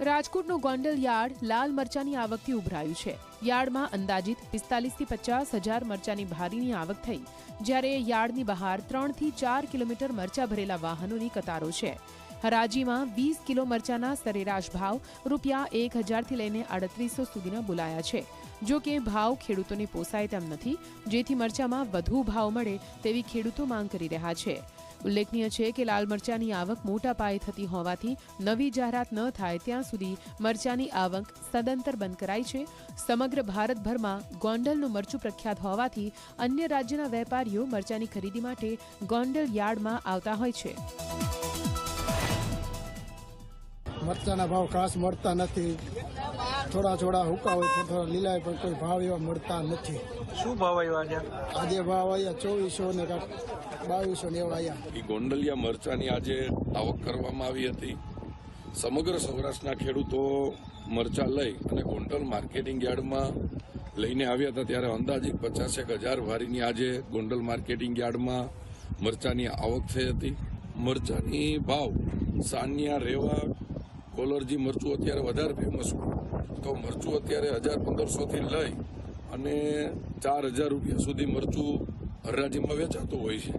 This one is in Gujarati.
રાજકોટનું ગોંડલ યાર્ડ લાલ મરચાની આવકથી ઉભરાયું છે। યાર્ડમાં અંદાજિત 45 થી 50 હજાર મરચાની ભારીની આવક થઈ, જ્યારે યાર્ડની બહાર 3 થી 4 કિલોમીટર મરચા ભરેલા વાહનોની કતારો છે। હરાજીમાં 20 કિલો મરચાના સરેરાશ ભાવ ₹1000 થી લઈને 3800 સુધીના બોલાયા છે। જો કે ભાવ ખેડૂતોને પોસાય તેમ નથી, જેથી મરચામાં વધુ ભાવ મળે તેવી ખેડૂતો માંગ કરી રહ્યા છે। ઉલ્લેખનીય છે કે લાલ મરચાની આવક મોટા પાયે થતી હોવાથી નવી જાહેરાત ન થાય ત્યાં સુધી મરચાની આવક સદંતર બંધ કરાઈ છે। સમગ્ર ભારતભરમાં ગોંડલનું મરચું પ્રખ્યાત હોવાથી અન્ય રાજ્યના વેપારીઓ મરચાની ખરીદી માટે ગોંડલ યાર્ડમાં આવતા હોય છે। મરચાના ભાવ ખાસ મળતા નથી, થોડા હુકા હોય, થોડા લીલા પણ કોઈ ભાવ એવા મળતા નથી। શું ભાવ આવ્યા છે? આજે ભાવ આવ્યા 2400 ને 2200 ને એવા આવ્યા। ગોંડલિયા મરચાની આજે આવક કરવામાં આવી હતી। સમગ્ર સૌરાષ્ટ્રના ખેડૂતો મરચા લઈ અને ગોંડલ માર્કેટિંગ યાર્ડમાં લઈને આવ્યા હતા, ત્યારે અંદાજિત 50,000 વારીની આજે ગોંડલ માર્કેટિંગ યાર્ડમાં મરચાની આવક થઈ હતી। મરચાની ભાવ સાનિયા, રેવા, કોલરજી મરચું અત્યારે વધારે ફેમસ હોય તો મરચું અત્યારે 1500 થી લઈ અને 4000 રૂપિયા સુધી મરચું હરાજીમાં વેચાતું હોય છે।